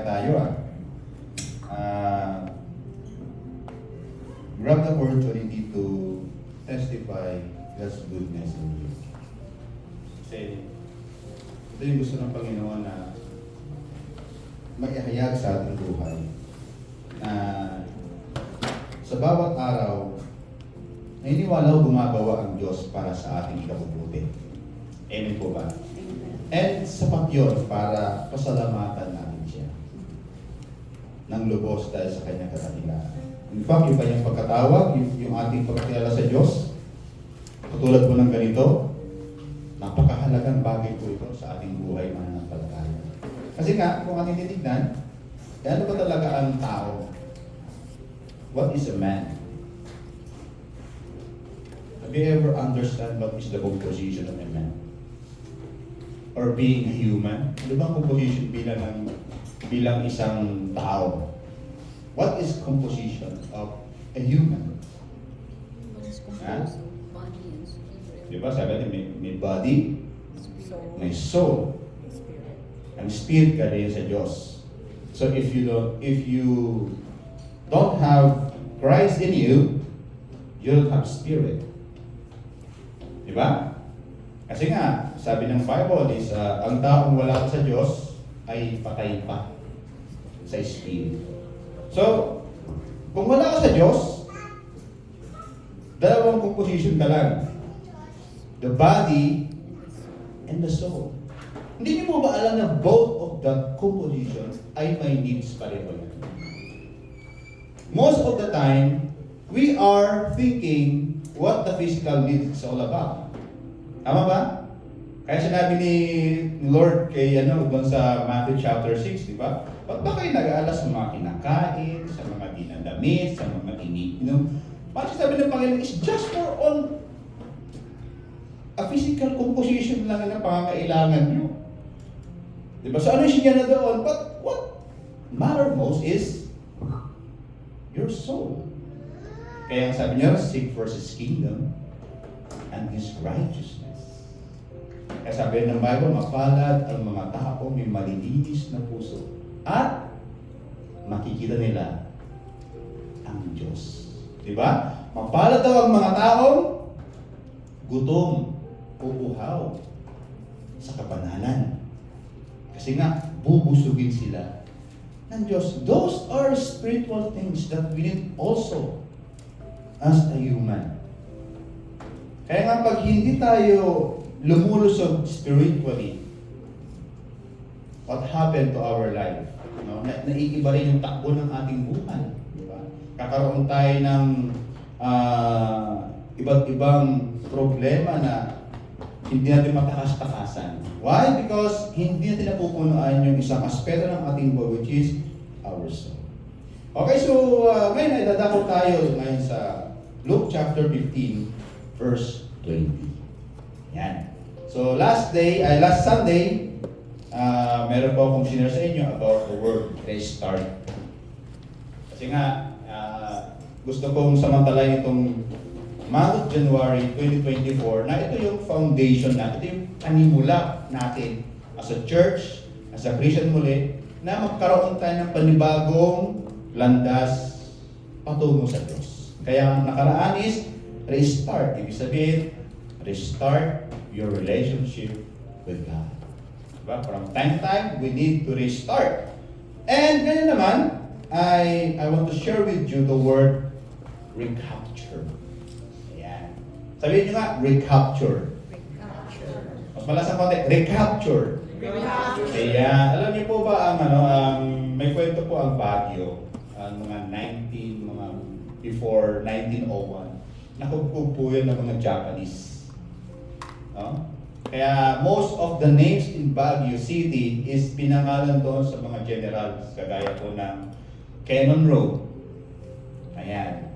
tayo grab the opportunity to testify God's goodness in you. Kasi ito yung gusto ng Panginoon na maihayag sa ating buhay. Na sa bawat araw, naniniwala o gumagawa ang Diyos para sa ating ikabubuti. Amen po ba? And sapat yun para pasalamatan natin siya ng lubos dahil sa kanyang kadakilaan. In fact, yung kanyang pagkatawag, yung ating pagkakilala sa Diyos, katulad po ng ganito, napakahalagang bagay po ito sa ating buhay mananampalataya. Kasi nga, kung ating titignan, ano ba talaga ang tao? What is a man? Have you ever understand what is the composition of a man? Or being a human? Ano ba ang composition bilang isang tao? What is composition of a human? What is composed of body and spirit? Diba sabi natin, may body, Soul, may soul, spirit. ang spirit galing sa Diyos. So if you don't have Christ in you, you don't have spirit. Diba? Kasi nga, sabi ng Bible is, ang taong wala sa Diyos ay patay pa sa spirit. So, kung wala ka sa Diyos, dalawang composition ka lang. The body and the soul. Hindi niyo po ba alam na both of the composition ay may needs pareho yan? Most of the time, we are thinking what the physical needs is all about. Tama ba? Kaya sinabi ni Lord kay doon sa Matthew chapter 6, di ba? Ba't ba kayo nag-aalala sa mga kinakain, sa mga dinadamit, sa mga iniinom? Bakit sabi ng Panginoon is just for on a physical composition lang ng pangangailangan nyo. Di ba? So ano siya na doon? But what matter most is your soul. Kaya ang sabi niya, seek first His kingdom and His righteousness. Kaya sabi ng Bible, mapalad ang mga tao may malilinis na puso at makikita nila ang Diyos. Diba? Mapalad daw ang mga taong gutom o uhaw sa kapananan. Kasi nga, bubusugin sila ng Diyos. Those are spiritual things that we need also as a human. Kaya nga pag hindi tayo lumulusog spiritually, what happened to our life? Naiiba rin yung takbo ng ating buhay. Diba? Kakaroon tayo ng iba't ibang problema na hindi natin matakas-takasan. Why? Because hindi natin napupunuan yung isang aspeto ng ating buhay, which is our soul. Okay, so ngayon ay dadako tayo ngayon sa Luke chapter 15, verse 20. Yan. So last Sunday, meron po akong sinare sa inyo about the word restart. Kasi nga, gusto kong samantalayin itong month of January 2024 na ito yung foundation natin, ito yung panimula natin as a church, as a Christian muli, na magkaroon tayo ng panibagong landas patungo sa Diyos. Kaya ang nakaraan is restart. Ibig sabihin, restart your relationship with God. Diba? From time to time, we need to restart. And ganyan naman, I want to share with you the word recapture. Ayan. Sabihin nyo nga, recapture. Recapture. Mas malasang konti, recapture. Recapture. Ayan. Alam niyo po ba may kwento po ang Baguio, mga before 1901. Nakugpog po yan ng mga Japanese. Kaya most of the names in Baguio City is pinangalan doon sa mga generals, kagaya po ng Cannon Road. Ayan.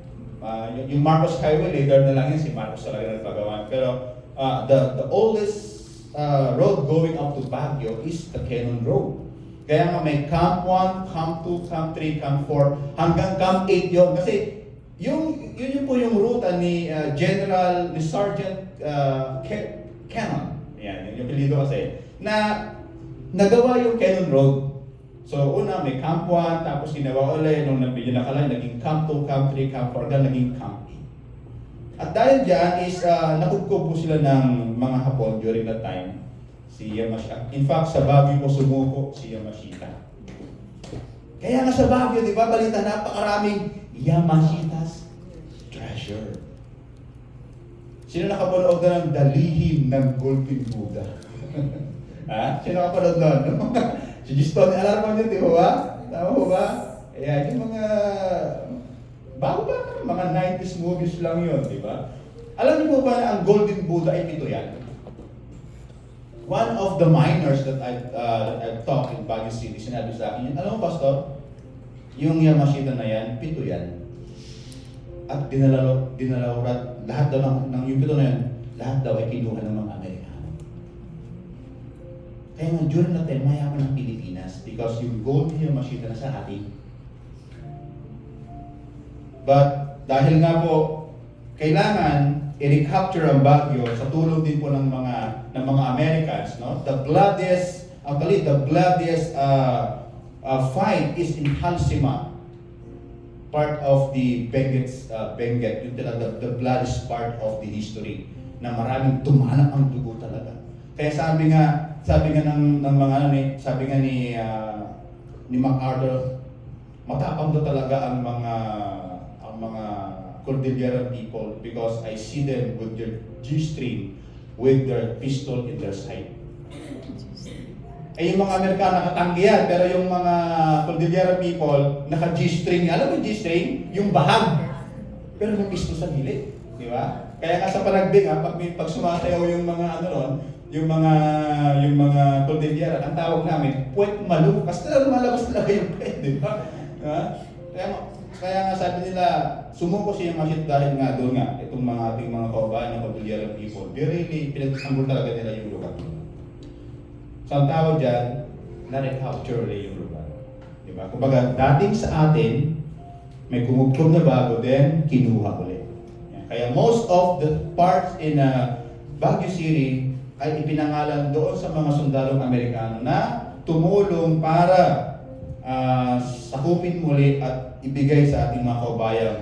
Yung Marcos Highway, later na lang yan, si Marcos talaga nagpagawa. Pero the oldest road going up to Baguio is the Cannon Road. Kaya nga may Camp 1, Camp 2, Camp 3, Camp 4, hanggang Camp 8 yun. Kasi yun po yung ruta ni Sergeant Cannon. Yan, yung apelido kasi. Na nagawa yung Cannon Road So una, may Camp 1, tapos ginawa ulit, nung medyo nakalay, naging Camp 2, Camp 3, Camp 4, hanggang naging Camp 8. At dahil dyan is nakugkob po sila ng mga Hapon during that time. Si Yamashita. In fact, sa Baguio po sumuko si Yamashita. Kaya nga sa Baguio, di ba, balita, napakaraming Yamashita's treasure. Sino nakapanood na ng Dalihim ng Golden Buddha? Ha? Sino nakapanood na? No? Si Giston, alam mo yun, di ba? Tama mo ba? Ayan, yung mga bago ba? Mga 90s movies lang yun, di ba? Alam niyo po ba na ang Golden Buddha ay pito yan? One of the miners that I've talked in Baguio City, sinabi sa akin, alam mo, Pastor, yung Yamashita na yan, pito yan. At dinalaw lahat daw ng yung pito na yan, lahat daw ay kinuha ng mga Amerikano. Kaya nga during that time, mayaman ng Pilipinas because yung gold ni Yamashita na sa atin. But dahil nga po, kailangan i-recapture ang Baguio sa tulong din po ng mga Americans, no? The bloodiest fight is in Halsima, part of the Benguet, yung the bloodiest part of the history, na maraming tumanap ang dugo talaga. Kaya sabi nga ng mga sabi nga ni MacArthur, matapang daw talaga ang mga Cordillera people because I see them with their G-string with their pistol in their side. Yung mga Amerikano nakatanggi yan, pero yung mga Cordillera people, naka-G-string. Alam mo yung G-string? Yung bahag. Pero may pistol sa gilid. Di ba? Kaya nga sa panagbing, pag sumasayaw yung mga yung mga Cordillera, ang tawag namin, puwet malu. Kasi talaga lumalabas talaga yung puwet, di ba? Kaya nga sabi nila, sumuko siya Yamashita dahil nga doon nga, itong mga ating mga kaubahan ng Cordillera people, they really pinagtanggol talaga nila yung lugar. So ang tawag dyan, na-recapture ulit yung lugar. Diba? Kumbaga, dating sa atin, may kumugtog na bago, then kinuha ulit. Yan. Kaya most of the parts in Baguio City ay ipinangalan doon sa mga sundalong Amerikano na tumulong para sakupin muli at ibigay sa ating mga kaubayang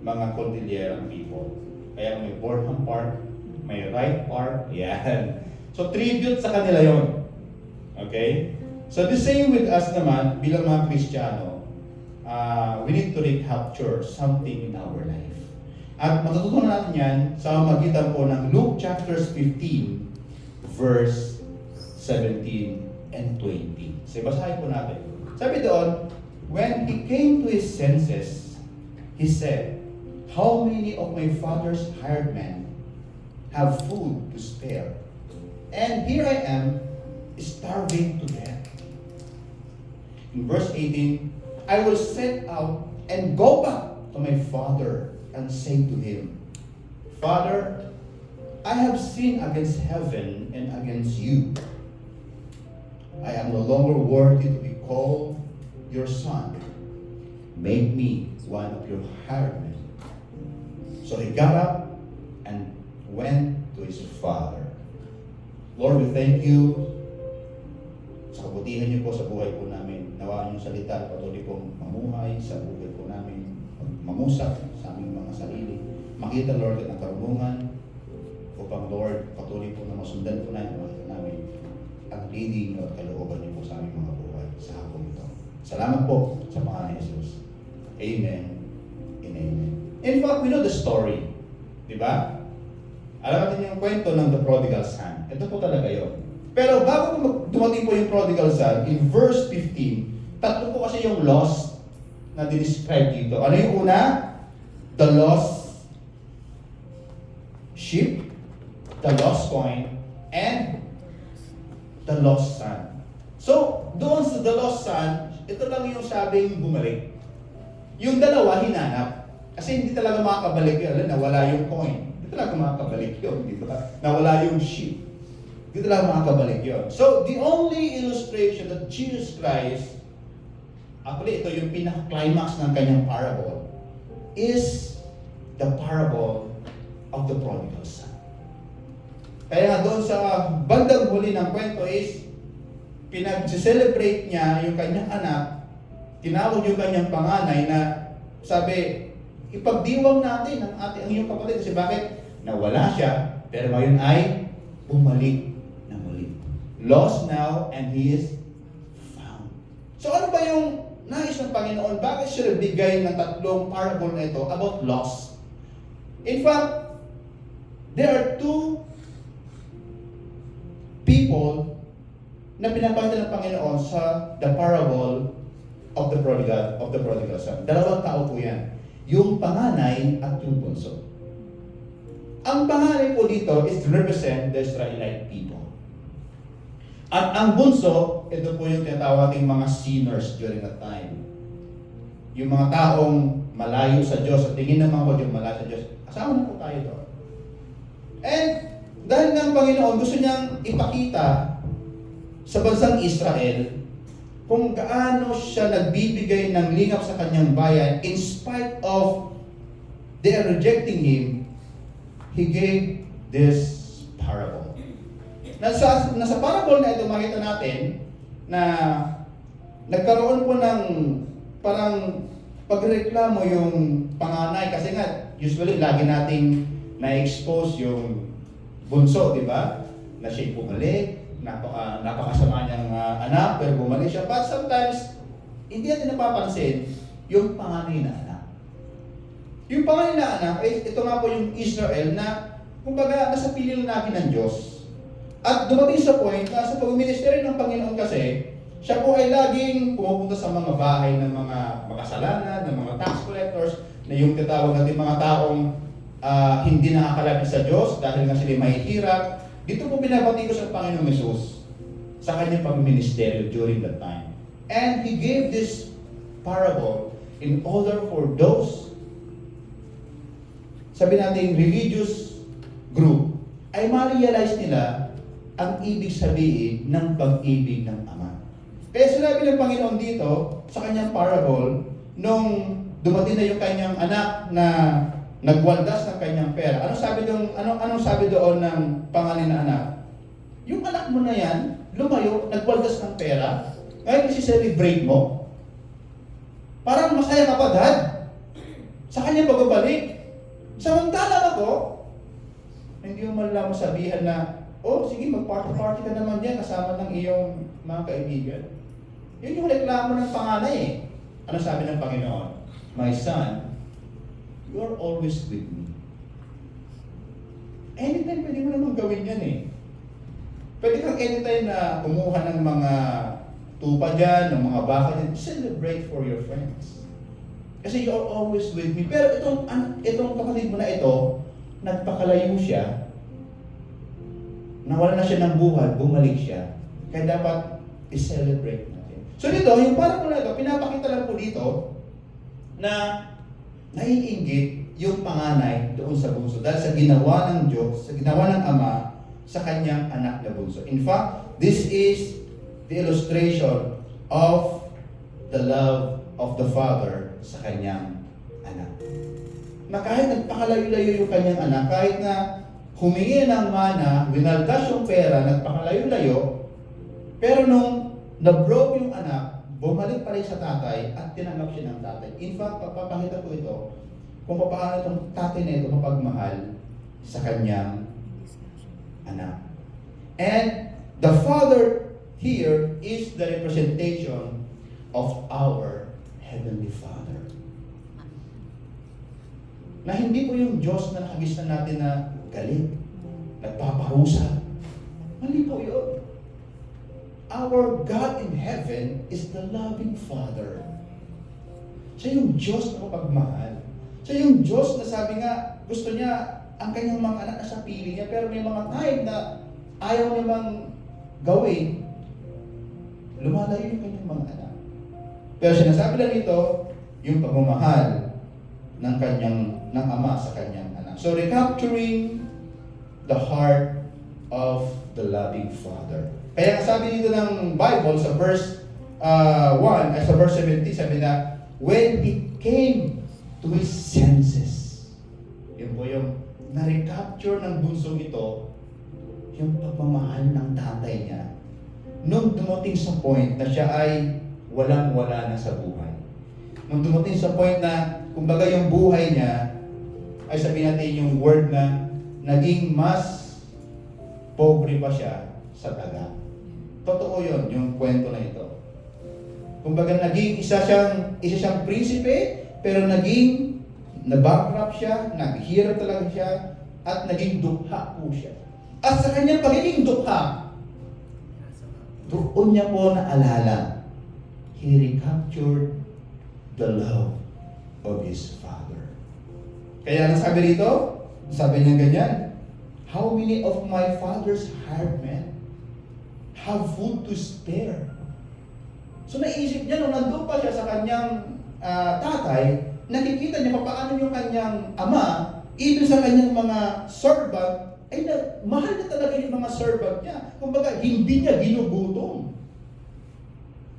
mga Cordillera people. Kaya may Bornham Park, may Wright Park, yan. So tribute sa kanila yon. Okay? So the same with us naman, bilang mga Kristiyano, we need to recapture something in our life. At matututunan natin yan sa magitan po ng Luke chapters 15, verse 17 and 20. So basahin po natin. Sabi doon, when he came to his senses, he said, "How many of my father's hired men have food to spare? And here I am, starving to death." In verse 18, "I will set out and go back to my father and say to him, Father, I have sinned against heaven and against you. I am no longer worthy to be called your son. Make me one of your hired men." So he got up and went to his father. Lord, we thank you sa kabutihan niyo po sa buhay po namin. Nawaan yung salita, patuloy pong mamuhay sa buhay po namin, mamusap sa aming mga sarili. Makita, Lord, ang karunungan upang, Lord, patuloy po na masundan po namin ang leading at kalooban niyo po sa aming mga buhay sa hapon ito. Salamat po sa pangalan ni Jesus. Amen and amen. In fact, we know the story. Di ba? Alam natin yung kwento ng the prodigal son. Ito po talaga yun. Pero bago dumating po yung prodigal son, in verse 15, tatlo po kasi yung lost na describe dito. Ano yung una? The lost sheep, the lost coin, and the lost son. So, doon sa the lost son, ito lang yung sabing bumalik. Yung dalawa, hinanap. Kasi hindi talaga makakabalik yun. Nawala yung coin. Hindi talaga makakabalik yun. Di ba? Nawala yung sheep. Hindi talaga makakabalik yun. So, the only illustration that Jesus Christ, actually ito yung pinaka-climax ng kanyang parable, is the parable of the prodigal son. Kaya nga doon sa bandang huli ng kwento is, pinag-celebrate niya yung kanyang anak, tinawag yung kanyang panganay na sabi, ipagdiwang natin ang iyong kapatid. Kasi bakit? Nawala siya, pero ngayon ay bumalik na muli. Lost now, and he is found. So ano ba yung nais ng Panginoon? Bakit siya nagbigay ng tatlong parable na ito about loss? In fact, there are two people na pinapakita ng Panginoon sa the parable of the prodigal son. Dalawang tao po yan. Yung panganay at yung bunso. Ang panganay po dito is to represent the Israelite people. At ang bunso, ito po yung tinatawag nating mga sinners during that time. Yung mga taong malayo sa Diyos, at tingin ng mga Hudyong malayo sa Diyos. Kasama na po tayo doon. And dahil ng Panginoon, gusto niyang ipakita sa bansang Israel kung gaano siya nagbibigay ng lingap sa kanyang bayan in spite of they are rejecting Him. He gave this parable. Nasa parable na ito, makita natin na nagkaroon po ng parang pagreklamo yung panganay kasi nga usually lagi nating na-expose yung bunso, di ba? Na siya'y bumalik, napakasama niyang anak, pero bumalik siya. But sometimes, hindi natin napapansin yung panganay na anak. Yung panganay na anak, ito nga po yung Israel na, kumbaga, nasa pili natin ng Diyos. At dumating sa point na sa pag-ministry ng Panginoon kasi, siya po ay laging pumupunta sa mga bahay ng mga makasalanan, ng mga tax collectors, na yung tinatawag natin mga taong hindi nakakalapit sa Diyos dahil nga sila mahihirap. Dito po binabati ko sa Panginoong Hesus sa kanyang pag-ministeryo during that time. And He gave this parable in order for those, sabi natin, religious group, ay ma-realize nila ang ibig sabihin ng pag-ibig ng Ama. Kaya sinabi ng Panginoon dito sa kanyang parable, nung dumating na yung kanyang anak na nagwaldas ng kanyang pera. Anong sabi doon ng panganay na anak? Yung anak mo na yan, lumayo, nagwaldas ng pera, ngayon isi-celebrate mo. Parang masaya ka pa, Dad, sa kanyang pagbabalik. Samantala ako, hindi mo man lang masabihan na, oh, sige, mag-party-party ka naman dyan kasama ng iyong mga kaibigan. Yun yung reklamo ng panganay eh. Ano sabi ng Panginoon? My son, you are always with me. Anytime pwede mo naman gawin yan eh. Pwede kang anytime na kumuha ng mga tupa dyan, ng mga baka dyan, celebrate for your friends. Kasi you are always with me. Pero itong kapatid mo na ito, nagpakalayo siya, nawala na siya ng buhay, bumalik siya. Kaya dapat i-celebrate natin. So dito, yung parang na ito, pinapakita lang po dito na naiinggit yung panganay doon sa bunso dahil sa ginawa ng Diyos, sa ginawa ng Ama sa kanyang anak na bunso. In fact, this is the illustration of the love of the Father sa kanyang anak. Na kahit nagpakalayo-layo yung kanyang anak, kahit na humingi ng mana, winaldas yung pera, nagpakalayo-layo, pero nung na-broke yung anak, bumalik pa rin sa tatay at tinanggap siya ng tatay. In fact, papakita ko ito kung paano itong tatay na ito mapagmahal sa kanyang anak. And the Father here is the representation of our Heavenly Father. Na hindi po yung Diyos na nakagisnan natin na galit, nagpaparusa. Mali po yun. Our God in heaven is the loving Father. Siya yung Diyos na mapagmahal. Siya yung Diyos na sabi nga, gusto niya ang kanyang mga anak na sa pili niya, pero may mga time na ayaw namang gawin, lumalayo yung kanyang mga anak. Pero sinasabi lang ito, yung pagmamahal ng Ama sa kanyang anak. So recapturing the heart of the loving Father. Kaya sabi dito ng Bible sa verse 1, sa verse 17, sabi na, when he came to his senses. Yun po yung na-recapture ng bunsong ito, yung pagmamahal ng tatay niya, nung dumating sa point na siya ay walang-wala na sa buhay. Nung dumating sa point na, kumbaga yung buhay niya, ay sabihin natin yung word na naging mas pobre pa siya sa daga. Totoo yun, yung kwento na ito. Kumbaga naging isa siyang prinsipe, pero naging na-bankrupt siya, naghihirap talaga siya, at naging dukha po siya. At sa kanyang pagiging dukha, doon niya po naalala, he recaptured the love of his father. Kaya ang sabi rito, sabi niya ganyan, how many of my father's hired men have food to spare? So naisip niya, nung nandun pa siya sa kanyang tatay, nakikita niya paano yung kanyang ama, even sa kanyang mga servant, ay mahal na talaga yung mga servant niya. Kumbaga, hindi niya ginugutom.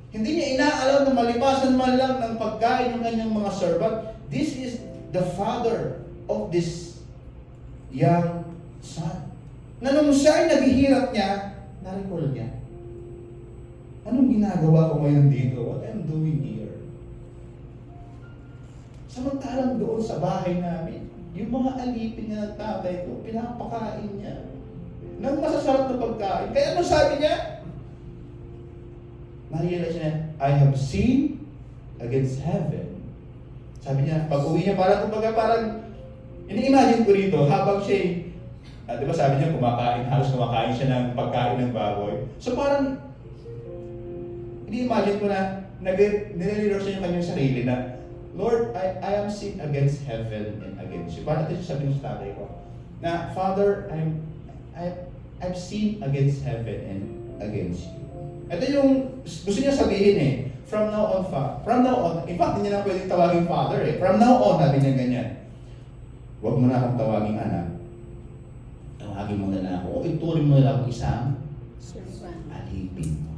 Hindi niya inaalam na malipasan man lang ng pagkain ng kanyang mga servant. This is the father of this young son. Na nung siya ay naghihirap niya, na-recall niya, anong ginagawa ko ngayon dito? What I'm doing here? Samantalang doon sa bahay namin, yung mga alipin niya ng tatay ko, pinapakain niya ng masasarap na pagkain. Kaya ano sabi niya? Na-realize niya, I have sinned against heaven. Sabi niya, pag uwi niya, parang, ini-imagine ko rito, habang siya, di ba sabi niya, halos kumakain siya ng pagkain ng baboy. So parang, ini-imagine ko na, nire-rehearse niya yung kanyang sarili na, Lord, I am sinned against heaven and against you. Parang ito sabi ng tatay ko, na, Father, I've sinned against heaven and against you. Ito yung gusto niya sabihin eh, from now on, in fact, hindi niya na pwedeng tawagin Father eh. From now on, sabi niya ganyan, huwag mo na akong tawagin anak. Tawagin mo na ako, o ituring mo na ako isang alipin mo.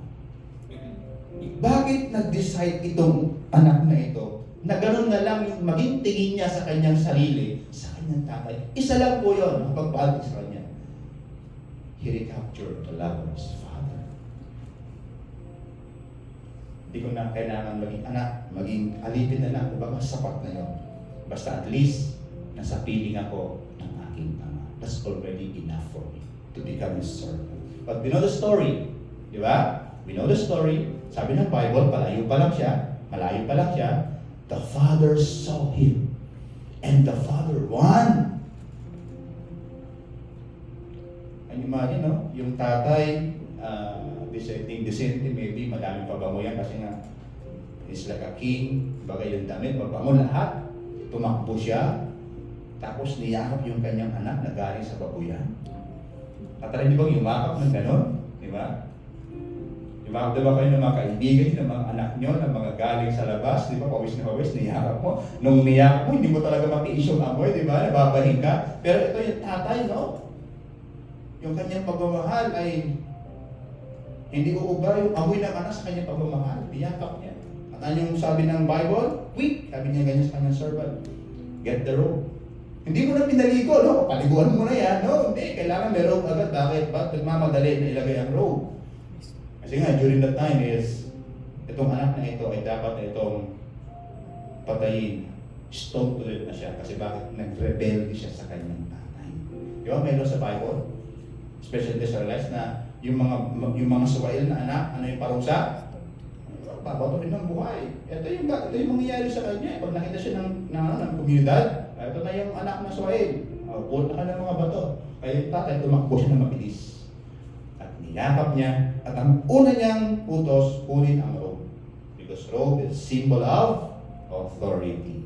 Bakit nag-decide itong anak na ito na gano'n na lang yung maging tingin niya sa kanyang sarili, sa kanyang tatay? Isa lang po yun, ang pagpaalala sa kanya. He recaptured the love of his father. Hindi ko na kailangan maging anak, maging alipin na lang, kumbaga sapat na yun. Basta at least, nasa piling ako ng aking ama. That's already enough for me to become his servant. But we know the story, di ba? We know the story. Sabi ng Bible, malayo pa lang siya. The father saw him. And the father won. And imagine, no? Yung tatay, dissenting, maybe, madaming pabango yan kasi nga, is like a king. Bagay yung damit, mabango lahat. Tumakbo siya. Tapos niyakap yung kanyang anak na galing sa babuyan. Tatry niyo bang yumakap ng gano'n? Di ba? Yumakap diba kayo ng mga kaibigan, ng mga anak nyo, ng mga galing sa labas, di ba? Pawis na pawis, niyakap mo. Nung niyakap mo, hindi mo talaga matiis yung amoy, di ba? Nababahin ka. Pero ito yung tatay, no? Yung kanyang pagmamahal ay hindi uubra yung amoy ng anak sa kanyang pagmamahal. Niyakap niya. At ano yung sabi ng Bible? Quick! Sabi niya ganyan sa kanyang servant. Get the robe. Hindi mo na pinaligo, no? Paliguan mo na yan, no? Hindi, kailangan may robe agad. Bakit? Ba't nagmamadali na ilagay ang robe? Kasi nga, during that time is, itong anak na ito ay dapat na itong patayin. Stone to death na siya. Kasi bakit? Nag-rebelde siya sa kanyang tatay. Di ba? Mayroon sa Bible, especially the Israelites, na yung mga suwail na anak, ano yung parusa? Babatuhin ng buhay. Ito yung mangyayari sa kanya. Pag nakita siya ng komunidad, ito na yung anak na suwail. Punta ka ng mga bato. Kaya yung tatay, tumakbo siya ng mabilis. At niyakap niya. At ang una niyang utos, kunin ang robe. Because robe is symbol of authority.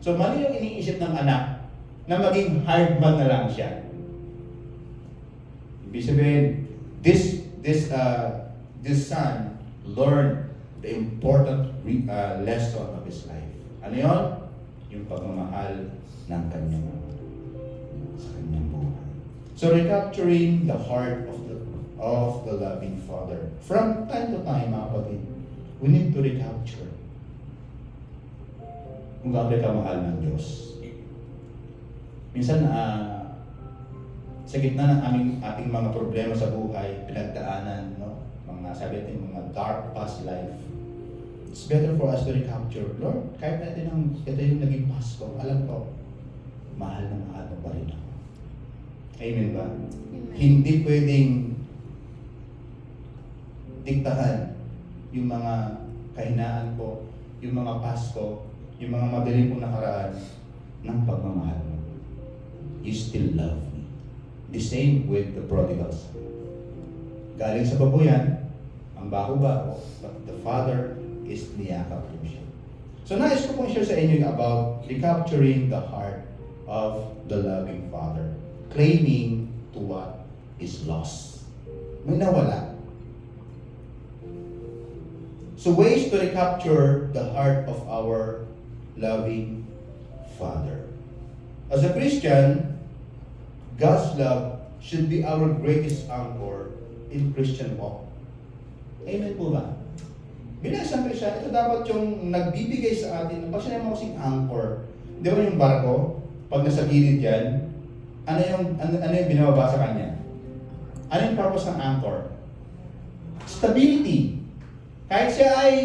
So mali yung iniisip ng anak na maging hard man na lang siya. Ibig sabihin, this son learned the important lesson of his life. Ano yun? Yung pagmamahal ng kanyang sa kanyang buhay. So recapturing the heart of the loving father. From time to time, mga kapatid, we need to recapture kung gaano ka mahal ng Diyos. Minsan, sa gitna ng ating mga problema sa buhay, pinagdaanan, no? Mga mga sabi natin, mga dark past life. It's better for us to recapture. Lord, kahit natin ito yung naging past ko, alam ko, mahal na mahal mo pa rin ako. Amen ba? Amen. Hindi pwedeng diktahan yung mga kahinaan ko, yung mga past ko, yung mga madaling kong nakaraan ng pagmamahal mo. You still love me. The same with the prodigals. Galing sa baboyan, ang baho-baho, but the Father is niyakap po siya. So nais ko pong share sa inyo about recapturing the heart of the loving Father, claiming to what is lost. May nawala. So ways to recapture the heart of our loving Father. As a Christian, God's love should be our greatest anchor in Christian walk. Amen po ba? Bilang isang Christian, ito dapat yung nagbibigay sa atin, pag sinabi mo kasing anchor, di ba yung barko, pag nasa gilid yan, ano yung binababa sa kanya? Ano yung purpose ng anchor? Stability. Kahit siya ay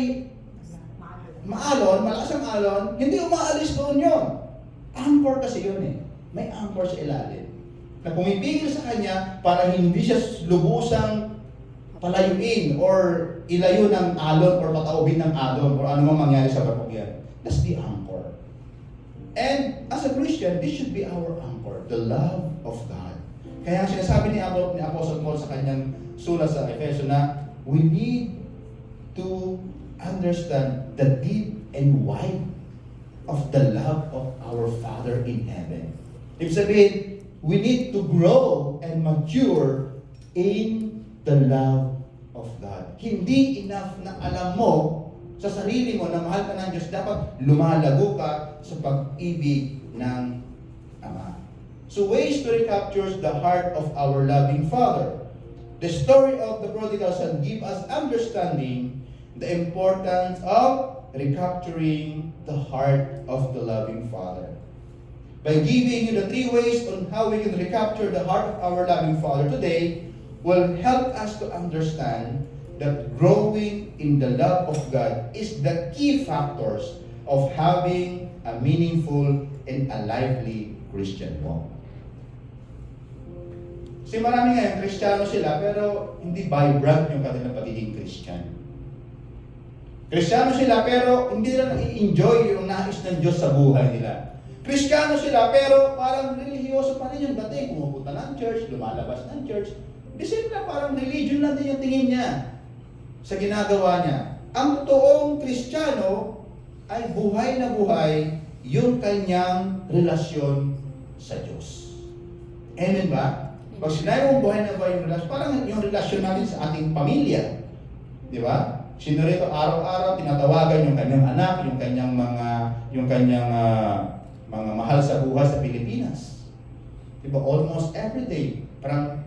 maalon, malakas ang alon, hindi umaalis doon yun. Anchor kasi yun eh. May anchor sa ilalim. Na pumipigil sa kanya para hindi siya lubusang palayuin or ilayo ng alon or pataubin ng alon or ano mang mangyari sa barko yan. That's the anchor. And as a Christian, this should be our anchor, the love of God. Kaya ang sinasabi ni Apostle Paul sa kanyang sulat sa Efeso na we need to understand the deep and wide of the love of our Father in heaven. Ibig sabihin, we need to grow and mature in the love of God. Hindi enough na alam mo sa sarili mo na mahal ka ng Diyos, dapat lumalago ka sa pag-ibig ng Ama. So ways to recapture the heart of our loving Father. The story of the prodigal son give us understanding the importance of recapturing the heart of the loving Father. By giving you the 3 ways on how we can recapture the heart of our loving Father today will help us to understand that growing in the love of God is the key factors of having a meaningful and a lively Christian walk. Kasi marami ngayon, Kristiyano sila, pero hindi vibrant yung kanilang pagiging Christian. Kristiyano sila, pero hindi nila na-enjoy yung nais ng Diyos sa buhay nila. Kristiyano sila, pero parang religyoso pa rin yung dating. Pumupunta ng church, lumalabas ng church. Di sila parang religion lang din yung tingin niya sa ginagawa niya. Ang totoong Kristiyano ay buhay na buhay yung kanyang relasyon sa Diyos. Amen ba? Pag sinabi mong buhay na buhay yung relasyon, parang yung relasyon natin sa ating pamilya. Di ba? Sino rito araw-araw tinatawagan yung kanyang anak, yung kanyang mga mahal sa buhay sa Pilipinas. Di ba? Almost every day. Parang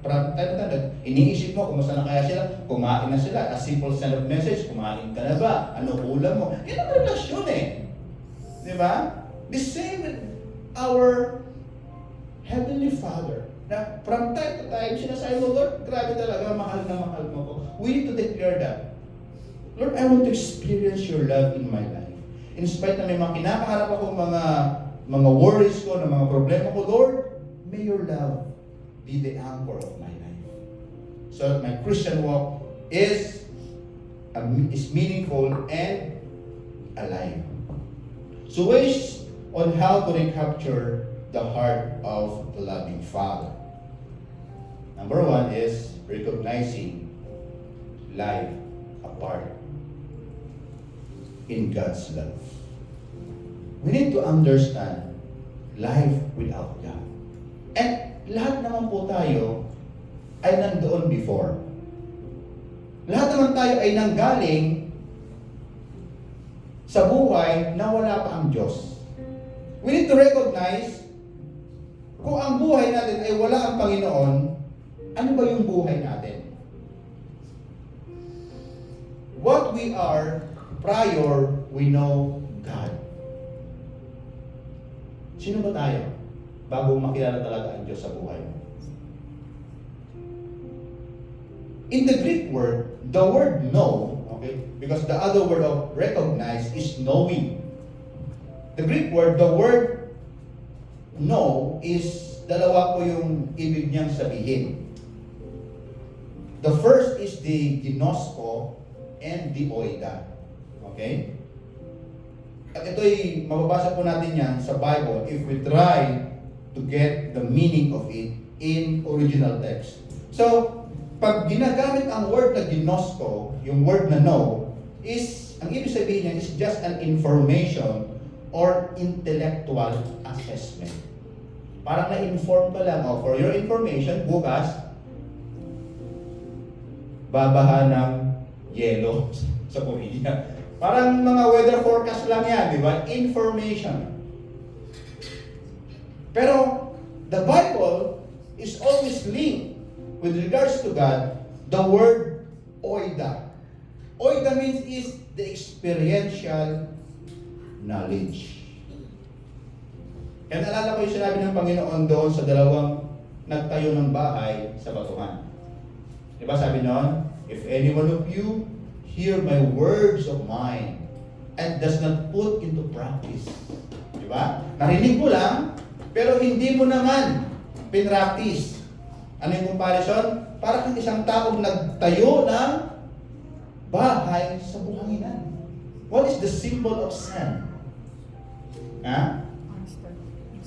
iniisip mo kung saan na kaya sila, kumain na sila, a simple send of message, kumain ka na ba? Ano ulam mo? Yan ang relasyon eh. Di ba? The same with our Heavenly Father. Na from time to time, sinasabi mo, Lord, grabe talaga, mahal na mahal mo ko. We need to declare that. Lord, I want to experience your love in my life. In spite na may mga kinakaharap ako, mga worries ko, mga problema ko, Lord, may your love be the anchor of my life. So that my Christian walk is meaningful and alive. So ways on how to recapture the heart of the loving Father. Number 1 is recognizing life apart in God's love. We need to understand life without God. And lahat naman po tayo ay nandoon before. Lahat naman tayo ay nanggaling sa buhay na wala pa ang Diyos. We need to recognize kung ang buhay natin ay wala ang Panginoon, ano ba yung buhay natin? What we are prior we know God. Sino ba tayo bago makilala talaga ang Diyos sa buhay mo? In the Greek word, the word know, okay, because the other word of recognize is knowing. The Greek word, the word know is dalawa po yung ibig niyang sabihin. The first is the ginosko and the oida. Okay? At ito'y mababasa po natin yan sa Bible if we try to get the meaning of it in original text. So, pag ginagamit ang word na ginosko, yung word na know, is, ang ibig sabihin niya is just an information or intellectual assessment. Parang na-inform ka lang, for your information, bukas, babaha ng yelo sa Korea. Parang mga weather forecast lang yan, di ba? Information. Pero, the Bible is always linked with regards to God, the word oida. Oida means is the experiential knowledge. Kaya naalala ko yung sinabi ng Panginoon doon sa dalawang nagtayo ng bahay sa batuhan. Diba sabi noon, if any one of you hear my words of mine and does not put into practice. Diba? Narinig mo lang, pero hindi mo naman pinractice. Ano yung comparison? Para kang isang taong nagtayo ng bahay sa buhanginan. What is the symbol of sand? Ha?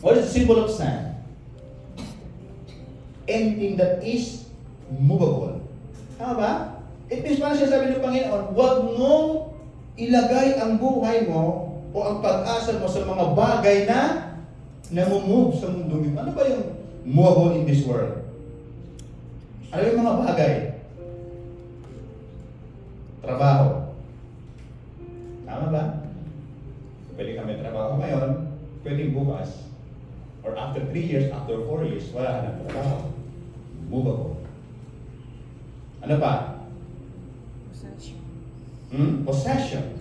What is the symbol of sand? Anything that is movable. Tama ba? It means parang sinasabi ng Panginoon, huwag mong ilagay ang buhay mo o ang pag-asa mo sa mga bagay na namumove sa mundo ito. Ano ba yung movable in this world? Ano yung mga bagay? Trabaho. Tama ba? Pwede kami trabaho ngayon, pwedeng bukas. Or after 3 years, after 4 years, wala na trabaho. Movable. Ano pa? Possession.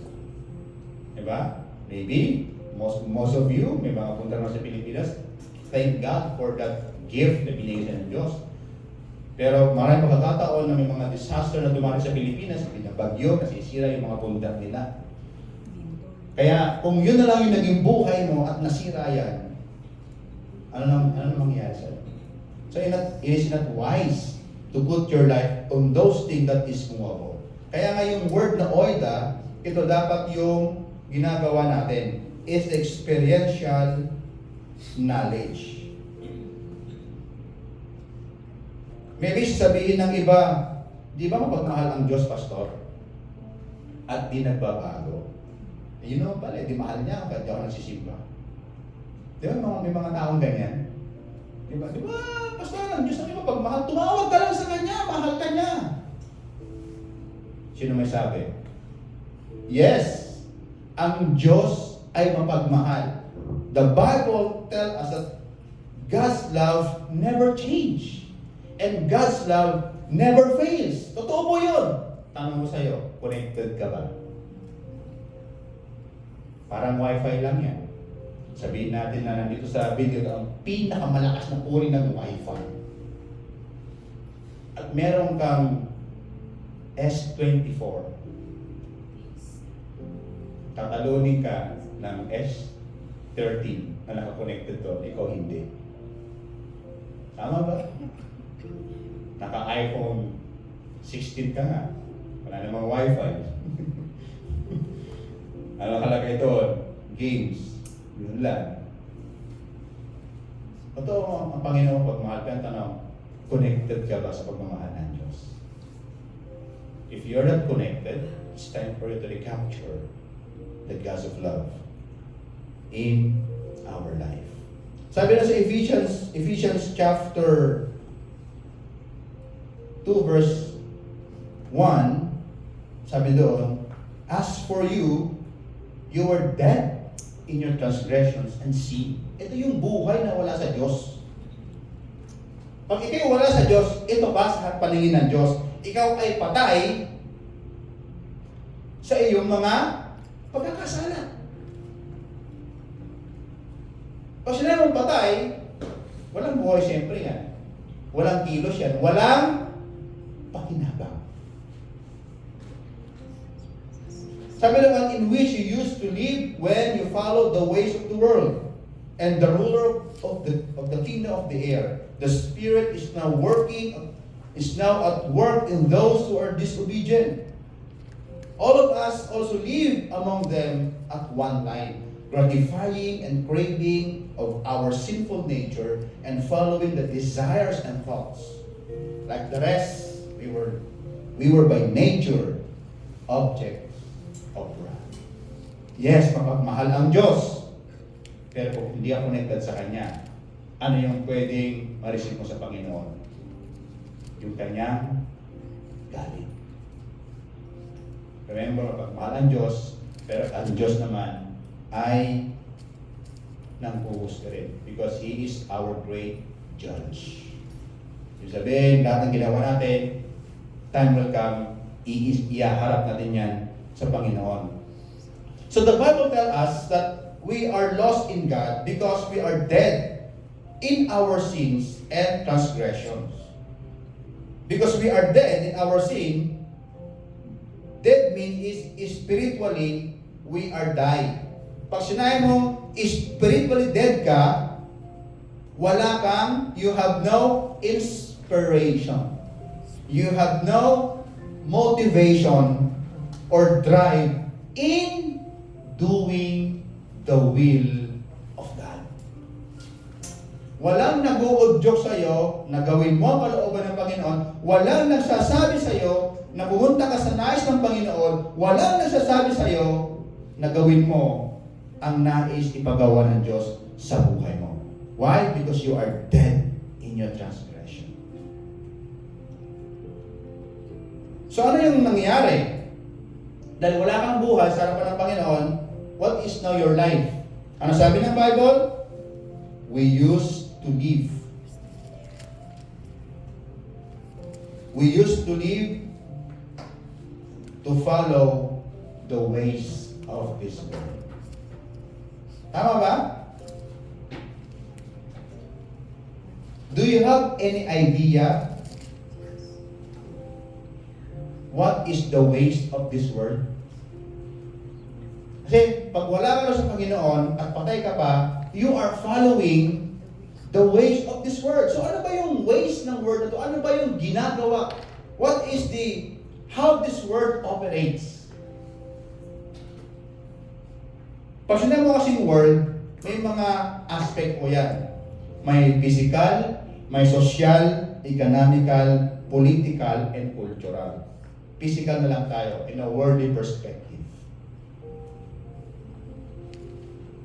Diba? Maybe, most of you, may mga punta naman sa Pilipinas, thank God for that gift na binigay ng Diyos. Pero maraming pagkakataon na may mga disaster na dumarating sa Pilipinas, binabagyo, nasisira yung mga bundok nila. Kaya kung yun na lang yung naging buhay mo at nasira yan, ano mangyayari sa'yo? So it is not wise to put your life on those things that is movable. Kaya nga yung word na oida, ito dapat yung ginagawa natin is experiential knowledge. Maybe sabihin ng iba, di ba mapagmahal ang Diyos, Pastor? At di nagbabago. You know pala, di mahal niya kahit ako nagsisimba. Di ba may mga taong ganyan? Di ba, Pastor, ang Diyos ang mapagmahal, tumawag ka lang sa Kanya, mahal ka niya. Sino may sabi? Yes, ang Diyos ay mapagmahal. The Bible tells us that God's love never changes. And God's love never fails. Totoo po yun. Tanong mo sa'yo, connected ka ba? Parang wifi lang yan. Sabihin natin na nandito sa video ang pinakamalakas na uri ng wifi. At meron kang S24. Tatalunin ka ng S13 na nakakonected doon, ikaw hindi. Tama ba? Naka-iPhone 16 ka nga. Wala namang wifi. Ano kalagay doon? Games. Yun lang. Totoo ang Panginoon pagmahal ka, tanong, connected ka ba sa pagmamahal ng Diyos? If you're not connected, it's time for you to recapture the God's of love in our life. Sabi na sa Ephesians chapter 2 verse 1, sabi doon, as for you, you were dead in your transgressions and sin. Ito yung buhay na wala sa Diyos. Pag ikaw wala sa Diyos, ito ba sa paningin ng Diyos? Ikaw ay patay sa iyong mga pagkakasala. Pag sinabi mong patay, walang buhay siyempre yan. Walang kilos yan. Walang pakinabang. Sabi naman, in which you used to live when you followed the ways of the world and the ruler of the kingdom of the air. The Spirit is now at work in those who are disobedient. All of us also live among them at one time, gratifying and craving of our sinful nature and following the desires and thoughts. Like the rest, we were by nature objects of wrath. Yes, mapagmahal ang Diyos. Pero kung hindi ako connected sa Kanya, ano yung pwedeng ma-receive mo sa Panginoon? Yung Kanyang galit. Remember, mapagmahal ang Diyos, pero ang Diyos naman ay nanghuhusga rin. Because He is our great judge. Yung sabihin, lahat ng ginawa natin, time will come, iyaharap natin yan sa Panginoon. So the Bible tells us that we are lost in God because we are dead in our sins and transgressions. Because we are dead in our sin, dead means is spiritually we are died. Pag sinabi mo, spiritually dead ka, you have no inspiration. You have no motivation or drive in doing the will of God. Walang nag-uudyok sa iyo na gawin mo ang kalooban ng Panginoon. Walang nagsasabi sa iyo na pumunta ka sa nais ng Panginoon. Walang nagsasabi sa iyo na gawin mo ang nais ipagawa ng Diyos sa buhay mo. Why? Because you are dead in your transgression. So ano yung nangyayari? Dahil wala kang buhay sa harapan ng Panginoon, what is now your life? Ano sabi ng Bible? We used to live. We used to live to follow the ways of this world. Tama ba? Do you have any idea what is the ways of this world? Kasi pag wala ka sa Panginoon at patay ka pa, you are following the ways of this world. So ano ba yung ways ng world na to? Ano ba yung ginagawa? What is how this world operates? Pag sinabi mo kasing world, may mga aspect po yan. May physical, may social, economical, political, and cultural. Physical na lang tayo in a worldly perspective.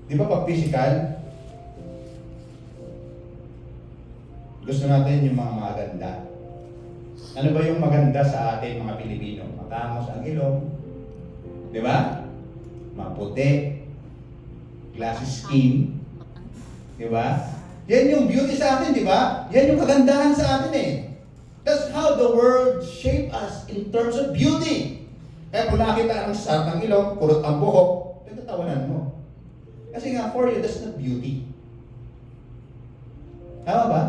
Di ba pag physical, gusto natin yung mga maganda. Ano ba yung maganda sa atin mga Pilipino? Matangos ang ilong, di ba? Maputi, glassy skin, di ba? Yan yung beauty sa atin, di ba? Yan yung kagandahan sa atin eh. That's how the world shape us in terms of beauty. Kaya kung nakita ang sart ng ilong, kurot ang buhok, nagtatawanan mo. Kasi nga, for you, that's not beauty. Tama ba?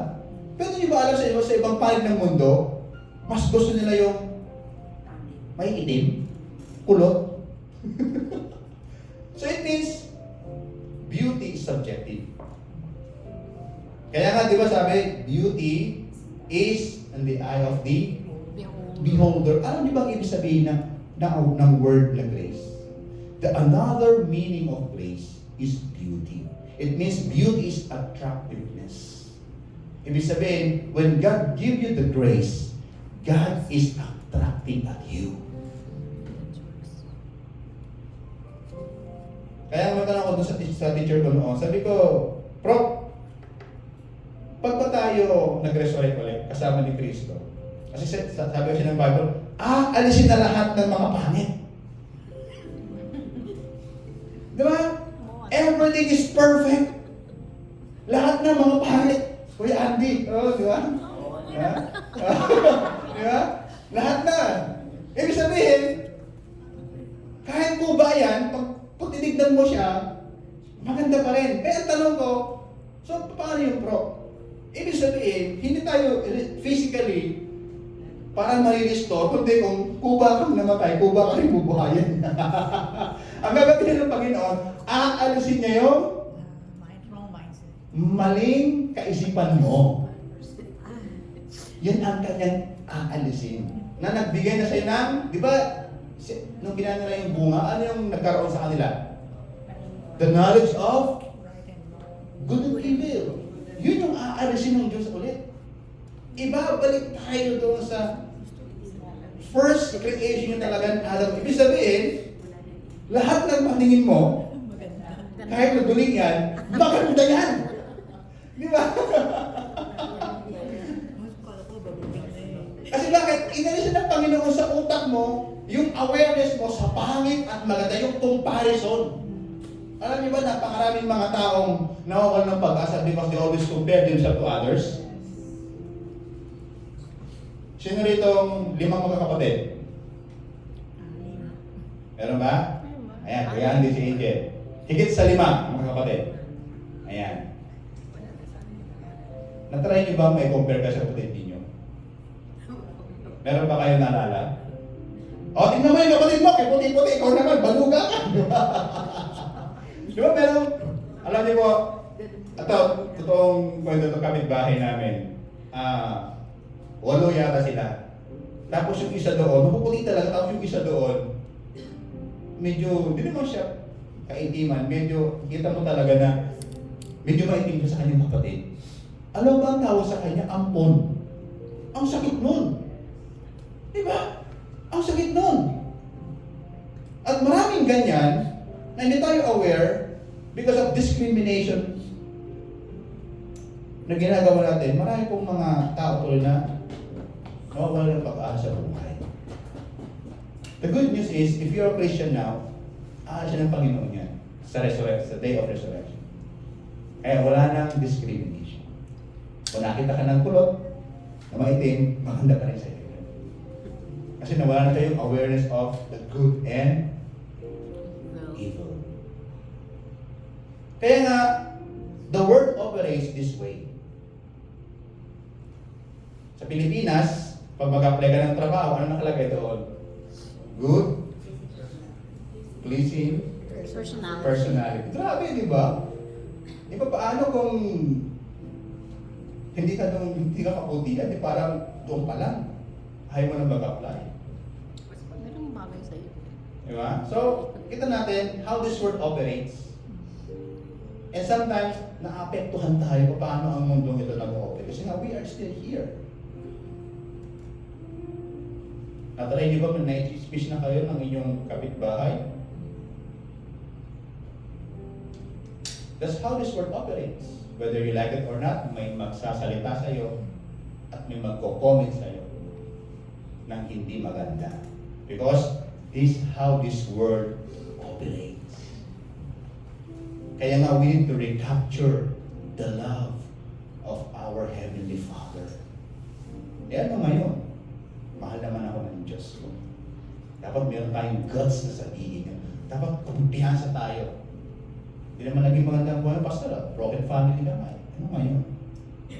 Pero hindi ba alam sa ibang panig ng mundo, mas gusto nila yung may itim, kulot. So it means, beauty is subjective. Kaya nga, di ba sabi, beauty is in the eye of the beholder. Ano di ba ang ibig sabihin ng word na grace? Another meaning of grace is beauty. It means beauty is attractiveness. Ibig sabihin, when God give you the grace, God is attracting at you. Kaya matanong ko doon sa teacher ko noon, sabi ko, Prof, pag ba tayo nag-resurrect ulit kasama ni Kristo? Kasi sabi ko siya ng Bible, alisin na lahat ng mga pangit. Di ba? Everything is perfect. Lahat ng mga pangit. Kuya Andy, di ba? Di ba? Lahat na. Ibig sabihin, kahit po ba yan, pag tinignan mo siya, maganda pa rin. Kaya ang tanong ko, so paano yung Pro? Ibig sabihin, hindi tayo physically, parang marirestore, kundi kung kuba kang namatay, kuba ka rin bubuhayin. Ang gagawin ng Panginoon, aalisin niya yung Wrong mindset. maling kaisipan mo. Yun ang kanyang aalisin. Na nagbigay na sa'yo ng, di ba, nung ginana nila yung bunga, ano yung nagkaroon sa kanila? The knowledge of Right and wrong. good and evil. Yun yung aalisin ng Diyos ulit. Ibabalik tayo doon sa first creation yung talagang Adam. Ibig sabihin, lahat ng paningin mo, Maganda. kahit maduling yan, maganda yan. Di ba? Mas kala ko babuting na yun. Kasi bakit? Inalisin ng Panginoon sa utak mo yung awareness mo sa pangit at maganda, yung comparison. Alam niyo ba, napakaraming mga taong nawawalan ng pag-asa because they always compare themselves to others? Sino rito 5 magkakapatid? Meron ba? Ayan, kaya hindi si Angel. Higit sa 5 magkakapatid. Ayan. Natry niyo ba may compare ka sa kapatid ninyo? Meron ba kayo naalala? O, tingnan mo yung kapatid mo, kay puti-puti, ikaw naman, baluga ka. Di ba, pero, alam niyo po, ito, totoong kwento ito kapitbahay namin. 8 yata sila. Tapos yung isa doon, mapuputi talaga, tapos yung isa doon, medyo, hindi naman siya kaitiman, medyo, kita mo talaga na, medyo maitim siya sa kanyang kapatid. Alam ba ang tawag sa kanya? Ampon. Ang sakit nun. Di ba? Ang sakit nun. At maraming ganyan, na hindi tayo aware, because of discrimination na ginagawa natin, marami pong mga tao tuloy na nawawala ng pag-asa sa buhay. The good news is, if you're a Christian now, aalis ng Panginoon yan sa resurrection, sa day of resurrection. Kaya wala nang discrimination. Kung nakita ka ng kulot, na maitim, maganda ka rin sa iyo. Kasi nawala na tayong awareness of the good and evil. Kaya nga, the word operates this way. Sa Pilipinas, pag mag-apply ka ng trabaho, ano nakalagay doon? Good, pleasing, personality. Grabe, di ba? Di ba paano kung hindi ka kaputihan, di parang doon pa lang. Ayaw mo na mag-apply. Merong bagay sa'yo. Di ba? So, kita natin how this word operates. And sometimes, naapektuhan tayo kung paano ang mundong ito nag-ooperate. Kasi nga, we are still here. Natry niyo ba kung na-speech na kayo ng inyong kapitbahay? That's how this word operates. Whether you like it or not, may magsasalita sa iyo at may magko-comment sa iyo ng hindi maganda. Because this is how this word operates. Kaya nga, we need to recapture the love of our Heavenly Father. Eh ano ngayon? Mahal naman ako ng Diyos ko. Dapat meron tayong guts na sabihin. Dapat kumpiyansa tayo. Hindi naman naging magandang buhay, Pastor. Broken family naman. Ano ngayon?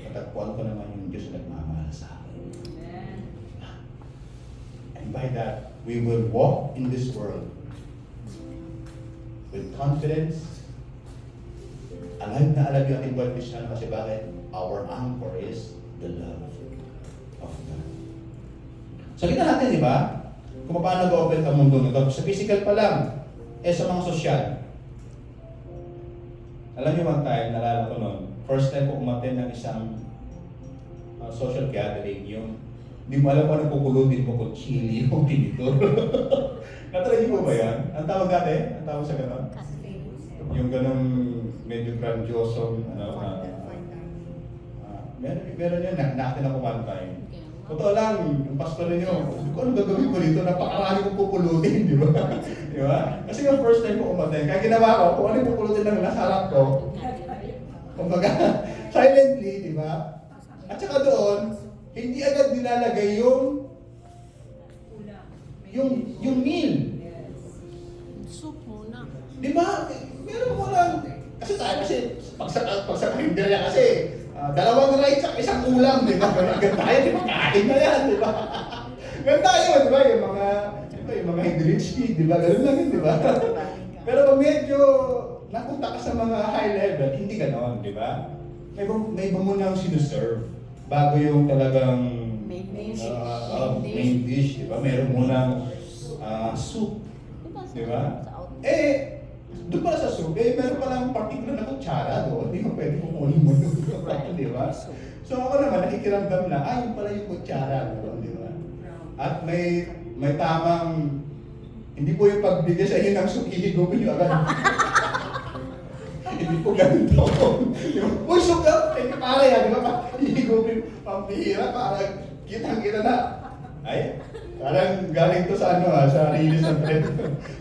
Katagpuan ko naman yung Diyos na nagmamahal sa akin. And by that, we will walk in this world with confidence. Alive na alive yung ating buhay Kristiyano kasi bakit? Our anchor is the love of God. So kita natin, di ba? Kung paano nag-operate ang mundo nito. Sa physical pa lang, sa mga sosyal. Alam niyo one time, nalala ko noon, first time ko umattend ng isang social gathering, yung hindi mo alam kung ano pupulutin mo kung chili o tinitor. Natry niyo po ba yan? Ang tawag natin? Ang tawag sa gano'n? Yung gano'ng medyo grandiosong, meron yun, natin ako one time. Totoo lang, yung pastor ninyo, ano gagawin ko dito? Napakarami kong pupulutin, di ba? Di ba? Kasi yung first time ko umattend, kaya ginawa ko, kung ano yung pupulutin ng nasa harap ko, kumbaga, silently, di ba? At saka doon, hindi agad nilalagay yung meal. Soup muna. Di ba? Meron mo lang. Kasi tayo pag sa karinderya kasi, 2 rice at 1 ulam, di ba? Agad tayo, di ba? Kain na yan, di ba? Ganda yun, di ba? Yung mga Hindrichki, di ba? Ganun lang yun, di ba? Pero pag medyo napunta ka sa mga high level, hindi ganon, di ba? May iba mo nang sinuserve bago yung talagang Main dish. main dish, di ba? Meron mo nang soup, di ba? Doon pala sa soup, meron palang particular na kutsara doon, hindi mo pwede kukunin mo doon, di ba? So ako naman, nakikiramdam lang, yun pala yung kutsara doon, di ba? At may tamang, hindi po yung pagbigay sa inyo ng soup, ihigupin nyo agad. Hindi po ganito. Uy, soup ka! Pare, di ba? Ihigupin, pampihira, parang kitang-kita na. Ay, parang galing to sa sa release ng bread.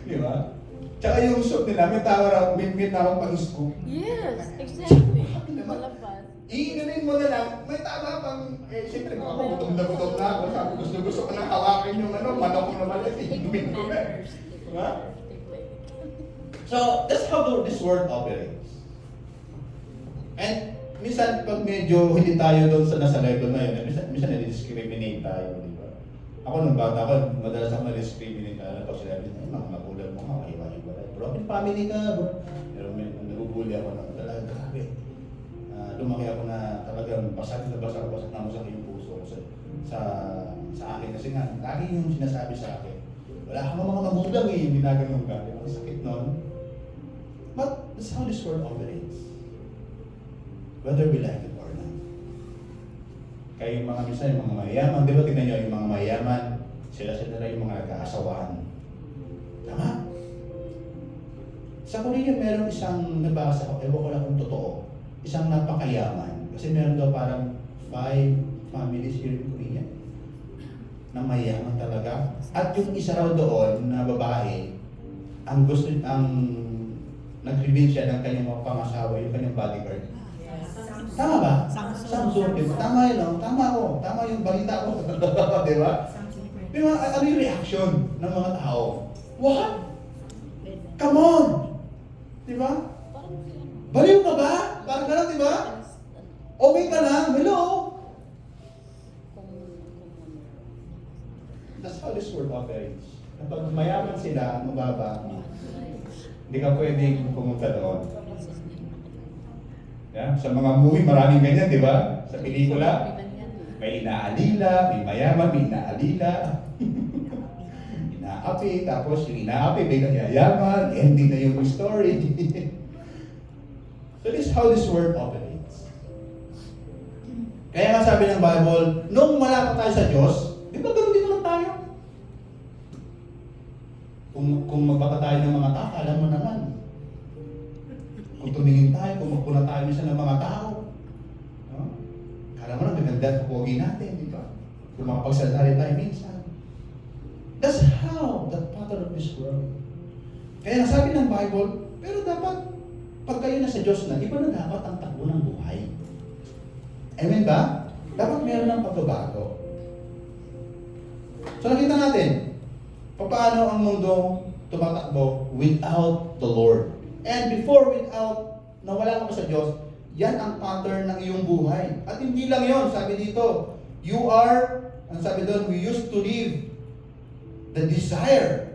Di ba? Tsaka yung soup nila, may tawag pang-scoop. Yes, exactly. Malabas. Iinumin mo na lang, may tama pang, siyempre ako, gutom na ako. Sabi, gusto ko nang hawakin yung manok ko naman, iinumin ko na. Diba? So, that's how this world operates. And, minsan, pag medyo hindi tayo doon sa nasa level na yun, minsan na-discriminate tayo, di ba? Ako nung bata ko, madalas ako na-discriminate tayo, pag sinabi niya, mga magulang mo nga, iwa-iwalay. Broken family ka, bro. Pero may nabubuli ako na talaga, grabe. Lumaki ako na talagang basag na basag yung puso ko sa akin. Kasi nga, lagi yung sinasabi sa akin, wala kang mga magulang hindi na ganun ka. Ang sakit nun. But that's how this world operates. Whether we like it or not. Kaya yung mga minsan, yung mga mayayaman, di ba tingnan nyo yung mga mayayaman, sila na yung mga nag-aasawahan. Tama? Sa Korea, meron isang nabasa ko, ewan ko lang kung totoo, isang napakayaman. Kasi meron daw parang 5 families here in Korea na mayaman talaga. At yung isa raw doon na babae, ang nag-reveal siya ng kanyang mga pangasawa, yung kanyang bodyguard. Tama ba? Samsung, di ba? Tama yun, no? Tama ko. Tama yung balita ko. Di ba? Di ba? Ano yung reaction ng mga tao? What? Come on! Di ba? Baliw ka ba? Parang gano'n, di ba? Okay ka lang, hello? That's how this world operates. Kapag mayaman sila, mababa, hindi ka pwedeng pumunta doon. Yeah? Sa mga movie, maraming ganyan, di ba? Sa pelikula, may inaalila, may mayaman, may inaalila. Inaapi, tapos yung inaapi, may nagyayaman, ending na yung story. So this is how this world operates. Kaya nga sabi ng Bible, nung wala pa tayo sa Diyos, di ba ganoon din naman tayo? Kung magbata tayo ng mga tao, alam mo naman. Kung tumingin tayo, kung magpuna tayo minsan ng mga tao. No? Kala mo lang, maganda at pupogi natin, di ba? Kung makapagsalita rin tayo minsan. That's how the pattern of this world. Kaya nasabi ng Bible, pero dapat, pag kayo na sa Diyos na, iba na dapat ang takbo ng buhay. Amen ba? Dapat meron ng pagbabago. So nakita natin, paano ang mundo tumatakbo without the Lord. And without, na wala ka pa sa Diyos, yan ang pattern ng iyong buhay. At hindi lang yon, sabi dito, you are, ang sabi doon, we used to live the desire.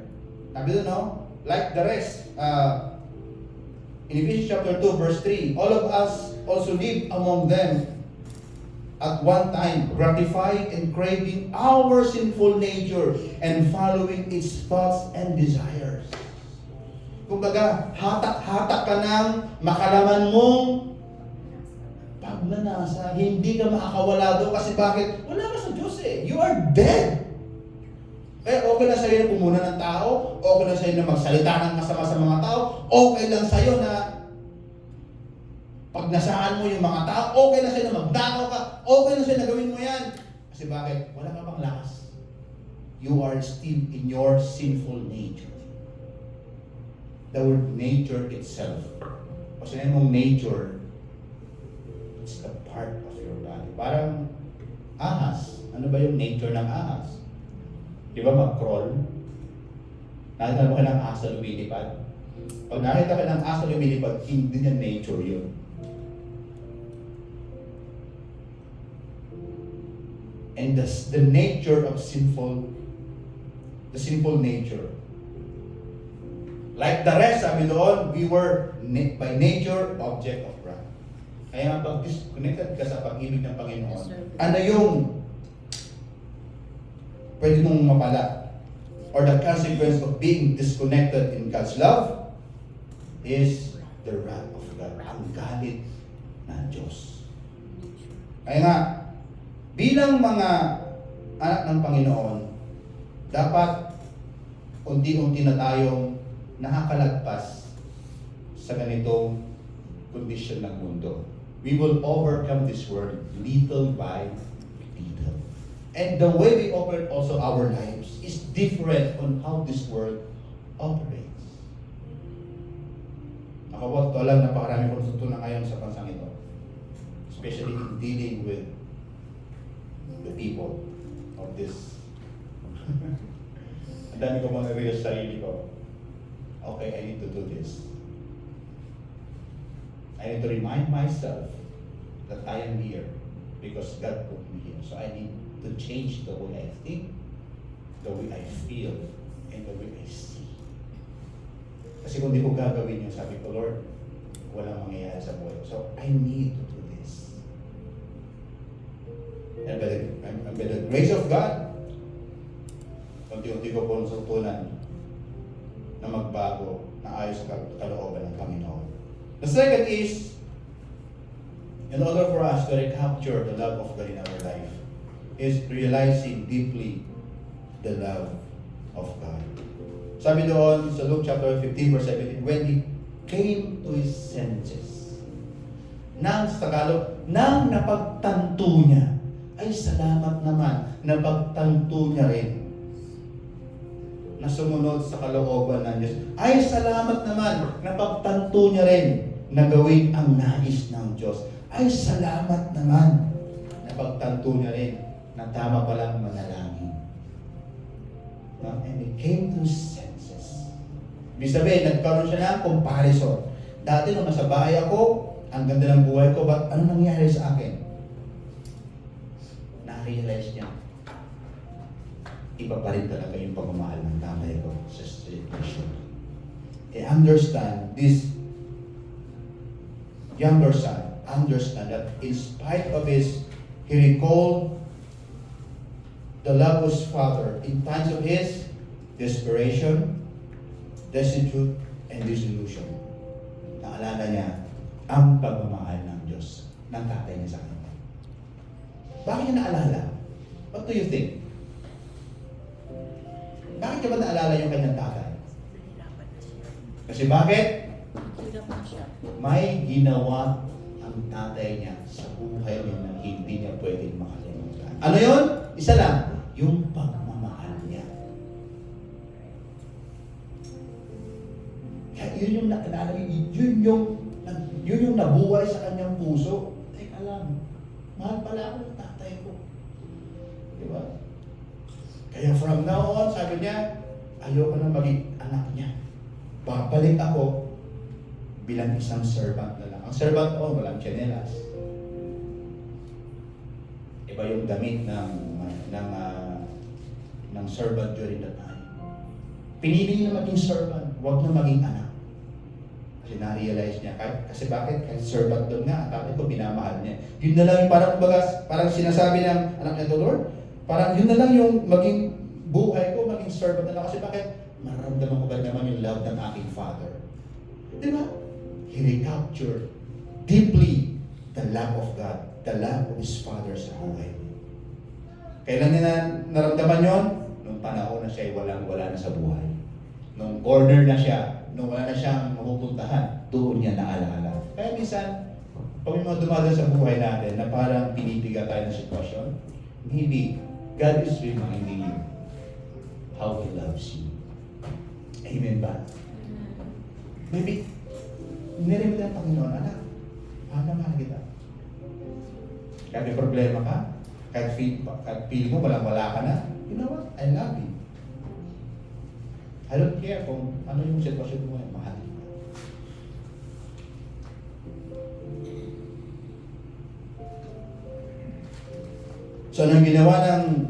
Sabi doon, no? Like the rest. In Ephesians chapter 2, verse 3, all of us also live among them at one time, gratifying and craving our sinful nature and following its thoughts and desires. Kumbaga, hatak-hatak ka ng makalaman mong pagnanasa, hindi ka makakawala doon. Kasi bakit? Wala ka sa Diyos eh. You are dead. Okay lang sa'yo na pumuna ng tao, okay lang sa'yo na magsalita ng masama sa mga tao, okay lang sa'yo na pag nasaan mo yung mga tao, okay lang sa'yo na magnakaw ka, okay lang sa'yo na gawin mo yan. Kasi bakit? Wala ka pang lakas. You are still in your sinful nature. The word nature itself. Kasi mong nature, it's the part of your body. Parang ahas. Ano ba yung nature ng ahas? Di ba mag-crawl? Nakita mo ka ng ahas na lumilipad? Pag nakita ka ng ahas na lumilipad, hindi niya nature yun. and the nature of the sinful nature. Like the rest, sabi doon, we were by nature object of wrath. Kaya pag disconnected ka sa pag-ibig ng Panginoon, ano yung pwede mong mapala? Or the consequence of being disconnected in God's love is the wrath of God. Ang galit ng Diyos. Kaya nga, bilang mga anak ng Panginoon, dapat unti-unti na tayong nakakalagpas sa ganitong kondisyon ng mundo. We will overcome this world little by little. And the way we operate also our lives is different on how this world operates. Ako po, lang napakarami kong natutunan ngayon sa bansang ito. Especially in dealing with the people of this. Ang dami ko mga real sa sarili ko. Okay, I need to do this. I need to remind myself that I am here because God put me here. So I need to change the way I think, the way I feel, and the way I see. Kasi kung di ko gagawin yun, sabi ko, Lord, walang mangyayari sa buhay ko. So I need to do this. And by the grace of God, unti-unti ko po natutunan na magbago na ayos sa kalooban ng Panginoon. The second is, in order for us to recapture the love of God in our life, is realizing deeply the love of God. Sabi doon sa Luke chapter 15 verse 17, when he came to his senses, nang sa Tagalog, nang napagtanto niya, ay salamat naman, napagtanto niya rin na sumunod sa kalooban ng Diyos. Ay salamat naman, napagtanto niya rin na gawin ang nais ng Diyos. Ay salamat naman, napagtanto niya rin na tama palang manalangin. No? And he came to his senses. Ibig sabihin, nagkaroon siya ng comparison. Dati nung nasa bahay ako, ang ganda ng buhay ko, but ano nangyari sa akin? Na-realize niya, iba pa rin talaga yung pagmamahal ng tatay ko sa situation. I understand this younger son, understand that in spite of he recalled the love of his father in times of his desperation, destitute, and disillusion. Naalala niya ang pagmamahal ng Diyos ng tatay niya sa kanya. Bakit niya naalala? What do you think? Bakit ka ba naalala yung kanyang tatay? Nahirapan na siya. Kasi bakit? Hirap na siya. May ginawa ang tatay niya sa buhay niya na hindi niya pwedeng makalimutan. Ano yun? Isa lang, yung pagmamahal niya. Kaya yun yung naalala, yun yung nabuhay sa kanyang puso. Teka lang, mahal pala ako ng tatay ko. Di ba? Kaya from now on, sabi niya, ayoko na maging anak niya. Babalik ako bilang isang servant na lang. Ang servant ko, walang tsinelas. Iba yung damit ng servant during that time. Pinili niya na maging servant, huwag na maging anak. Kasi na-realize niya, kasi bakit? Kasi servant doon nga, ang tatay ko, binamahal niya. Yun na lang yung parang sinasabi ng anak niya to Lord, parang yun na lang yung maging buhay ko, maging servant na lang. Kasi bakit? Mararamdaman ko ba naman yung love ng aking father? Di ba? He recaptured deeply the love of God, the love of his father sa buhay. Kailan niya naramdaman yon? Nung panahon na siya ay walang-wala na sa buhay. Nung corner na siya, nung wala na siyang mapupuntahan, doon niya naalala. Kaya minsan, pag may mga dumadaan sa buhay natin na parang pinipiga tayo ng sitwasyon, maybe God is reminding you how He loves you. Amen ba? Maybe, niremit ang Panginoon, anak, mahal kita. Kahit may problema ka, kahit feel mo walang-wala ka na, you know what? I love you. I don't care kung ano yung sitwasyon mo, mahal kita. So, anong ginawa ng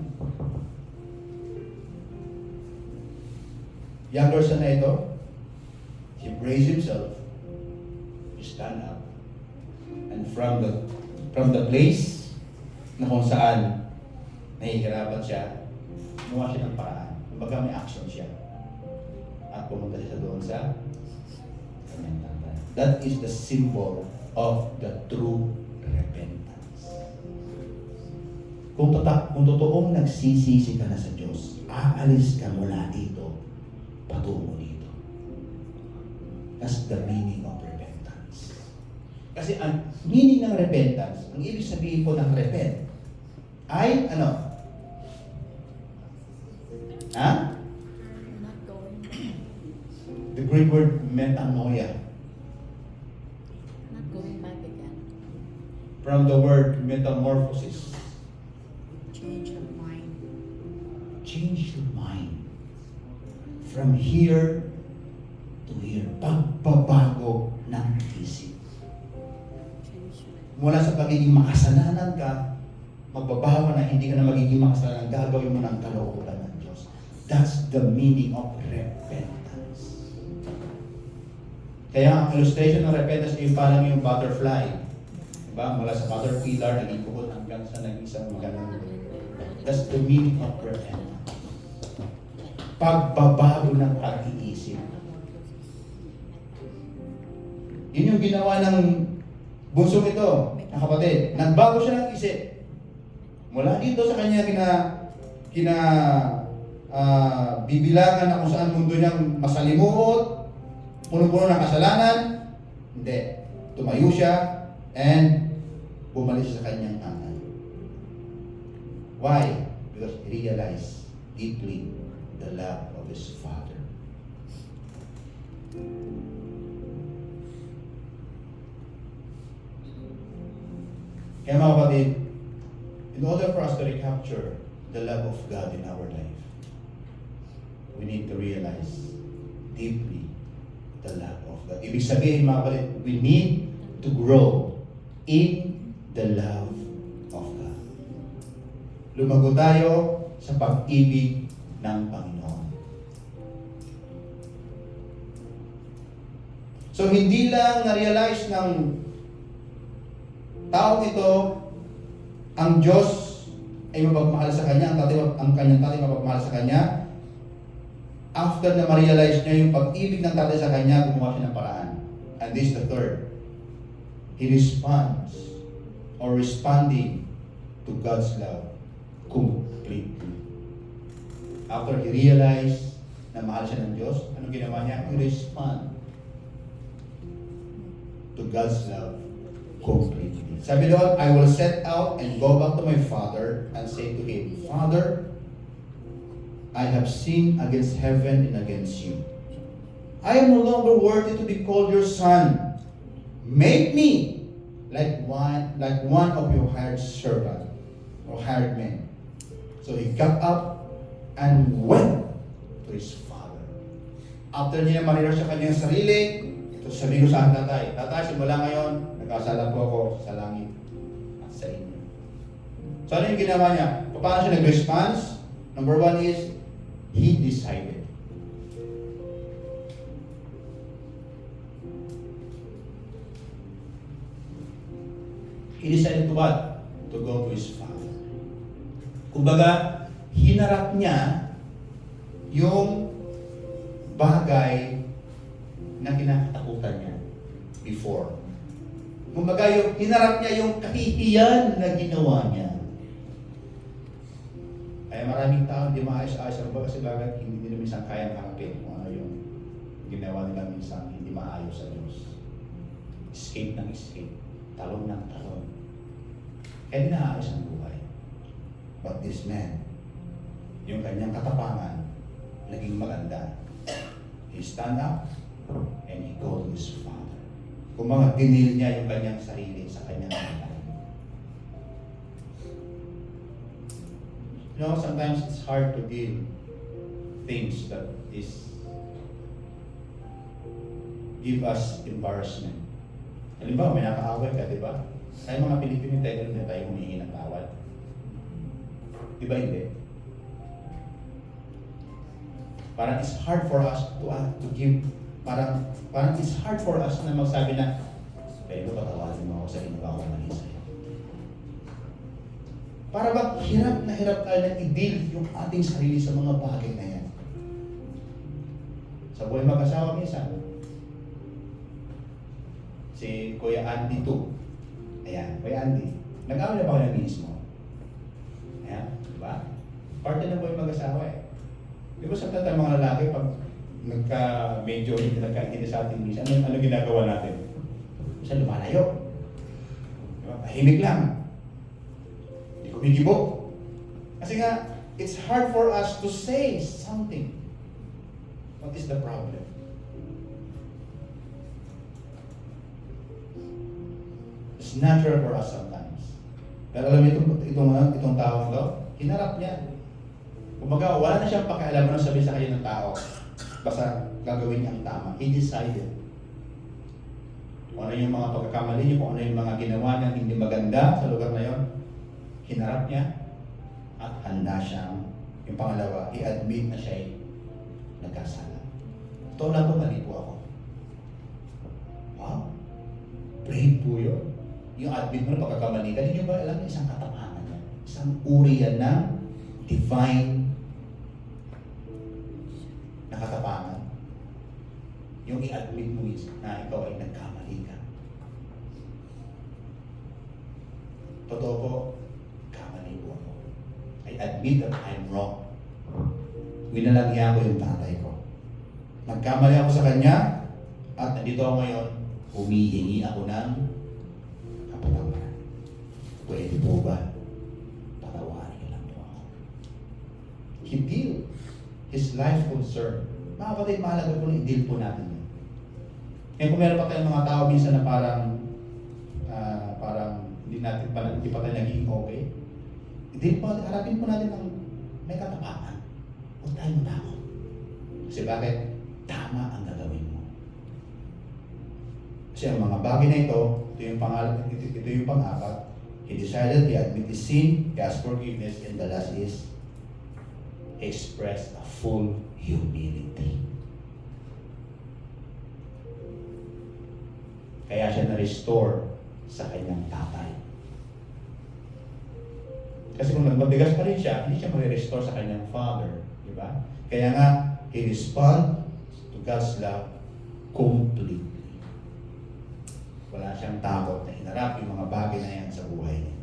younger son na ito? He braced himself, he stand up, and from the place na kung saan nahihirapan siya, gumawa siya ng paraan. Kumbaga may action siya. At pumunta siya doon sa kanyang tatay. That is the symbol of the true repentance. Kung totoong nagsisisi ka na sa Diyos, aalis ka mula dito, patungo dito. That's the meaning of repentance. Kasi ang meaning ng repentance, ang ibig sabihin po ng repent, ay ano? Ha? Not going back. The Greek word metanoia. Not going back again. From the word metamorphosis. Change of mind. Change your mind. From here to here. Pagbabago ng isip. Change your Mula sa pagiging makasalanan ka, magbabago ka na hindi ka na magiging makasalanan, gagawin mo ng kalooban ng Diyos. That's the meaning of repentance. Kaya ang illustration ng repentance ay parang yung butterfly. Diba? Mula sa caterpillar, naging bukod hanggang sa naging isang magandang bukod. That's the meaning of repentance. Pagbabago ng pag-iisip. Yun yung ginawa ng bunsong ito, na kapatid. Nagbago siya ng isip. Mula dito sa kanya bibilangan na kung saan mundo niyang masalimuot, puno-puno ng kasalanan. Hindi. Tumayo siya and bumalik siya sa kanyang tatay. Why? Because he realized deeply the love of his father. Kaya mga kapatid, in order for us to recapture the love of God in our life, we need to realize deeply the love of God. Ibig sabihin mga kapatid, we need to grow in the love of God. Lumago tayo sa pag-ibig ng Panginoon. So hindi lang na-realize ng taong ito ang Diyos ay mapagmahal sa kanya, ang kanyang tatay mapagmahal sa kanya. After na ma-realize niya yung pag-ibig ng tatay sa kanya, gumawa siya ng paraan. And this is the third. He responds or responding to God's love completely. After he realized na mahal siya ng Diyos, ano ginawa niya? He respond to God's love completely. Sabi doon, I will set out and go back to my father and say to him, Father, I have sinned against heaven and against you. I am no longer worthy to be called your son. Make me like one of your hired servant or hired men. So he got up and went to his father. After niya ma-realize sa kanyang sarili, ito sabi ko sa tatay, simula ngayon, nagkasala po ako sa langit at sa inyo. So ano yung ginawa niya? Paano siya nag-response? Number one is, he decided. He decided to what? To go to his father. Kumbaga, hinarap niya yung bagay na kinakatakutan niya before. Kumbaga, hinarap niya yung kahihiyan na ginawa niya. Kaya maraming tao hindi maayos-ayos ang baga kasi bakit hindi nila minsan kayang harapin kung ano yung ginawa nila minsan hindi maayos sa Diyos. Escape ng escape. Talon ng talon. Kaya naayos ang buhay. But this man, yung kanyang katapangan, naging maganda. He stand up and he go to his father. Kung mga dinil niya yung kanyang sarili sa kanyang buhay. You know, sometimes it's hard to deal things that give us embarrassment. Halimbawa, may nakaaway ka, di ba? Tayo mga Pilipino, tayo humihingi ng tawad. Di ba hindi? Parang it's hard for us to give, parang it's hard for us na magsabi na, pero patawarin mo ako sa ginawa ko mali sa'yo. Para ba hirap na hirap tayo na i-deal yung ating sarili sa mga bagay na yan. Sa buhay mag-asawa minsan, si Kuya Andy 2. Ayan, Kuya Andy. Nag-awal na ba kayo ng minis mo? Ayan, diba? Parte ng buhay mag-asawa eh. Di ba sa tayo mga lalaki, pag nagka-medyo hindi nagkaintindi sa ating minis, ano ginagawa natin? Isa lumalayo. Diba? Tahimik lang. Hindi kumikibo. Kasi nga, it's hard for us to say something. What is the problem? It's natural for us sometimes. Pero alam niyo itong taong to, hinarap niya. Kumbaga, wala na siyang pakialam na sabihin sa kanya ng tao. Basta gagawin niya ang tama. He decided. Kung ano yung mga pagkakamali niya, kung ano yung mga ginawa niya hindi maganda sa lugar na yon, hinarap niya at handa siyang, yung pangalawa, i-admit na siya ay nagkasala. Ito lang po, mali po ako. Wow. Brave po yun. Yung admit mo na pagkakamali ka, hindi nyo ba alam isang katapangan yan? Isang uri yan ng divine na katapangan. Yung i-admit mo na ikaw ay nagkamali ka. Totoo po, kamali po ako. I admit that I'm wrong. Winalangya ko yung tatay ko. Nagkamali ako sa kanya, at nandito ako ngayon, humihingi ako ng kapatawaran. Pwede po ba? Patawarin niyo lang po ako. He deal his life concern. Mga kapatid, mahalaga po na i-deal po natin yun. Kaya kung meron pa tayong mga tao minsan na parang hindi pa tayo naging okay, i-deal po natin, harapin po natin ang may katapangan. Huwag tayo matakot. Kasi bakit? Tama ang gagawin mo. Kasi ang mga bagay na ito yung pang-apat. He decided, he admit his sin, he asked forgiveness, and the last is, he expressed a full humility. Kaya siya na-restore sa kanyang tatay. Kasi kung nagmatigas pa rin siya, hindi siya mag-restore sa kanyang father. Di ba? Kaya nga, he responded to God's love completely. Wala siyang takot na hinarap yung mga bagay na yan sa buhay niya.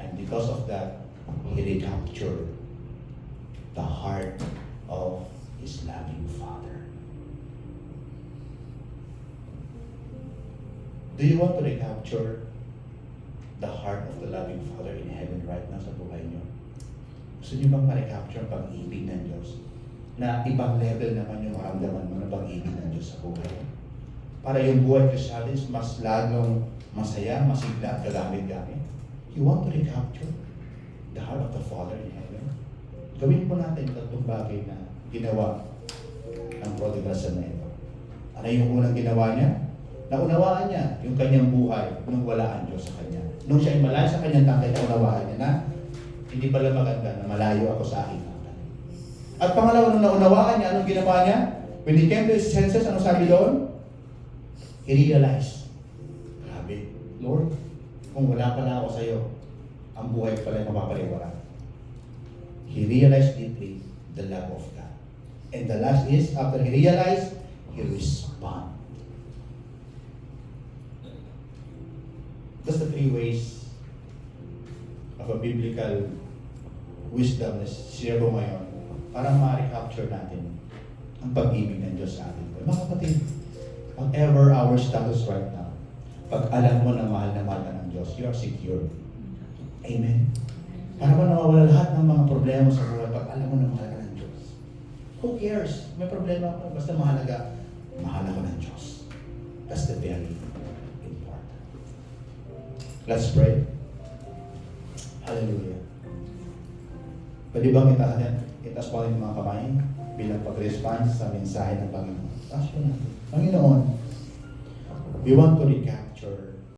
And because of that, he recaptured the heart of his loving Father. Do you want to recapture the heart of the loving Father in heaven right now sa buhay niyo? Gusto niyo bang ma-recapture ang pag-ibig ng Diyos? Na ibang level naman yung maramdaman mo ng pag-ibig ng Diyos sa buhay. Para yung buhay Kristyano is mas lalong masaya, masigla, gagamit-gamit. You want to recapture the heart of the Father in heaven? Gawin po natin tatlong bagay na ginawa ng prodigal son na ito. Ano yung unang ginawa niya? Naunawaan niya yung kanyang buhay nung wala ang Diyos sa kanya. Nung siya ay malayo sa kanyang tatay, naunawaan niya na hindi pala maganda na malayo ako sa aking tatay. At pangalawa, nung naunawaan niya, anong ginawa niya? When he came to his senses, ano sabi doon? He realized, grabe, Lord, kung wala pala ako sa iyo, ang buhay pala ay mapapaliwara. He realized deeply the love of God. And the last is, after he realized, he responded. That's the three ways of a biblical wisdom na share ko ngayon para ma-recapture natin ang pag-ibig ng Diyos sa atin. Mga kapatid, whatever our status right now, pag alam mo na mahal ka ng Diyos, you are secure. Amen? Para ba nawawala lahat ng mga problema sa buhay pag alam mo na mahal ka ng Diyos? Who cares? May problema ako, basta mahal ako ng Diyos. That's the very important. Let's pray. Hallelujah. Pwede bang itaas pa rin mga kamay bilang pag-response sa mensahe ng Panginoon? Taas po natin. Panginoon, we want to recap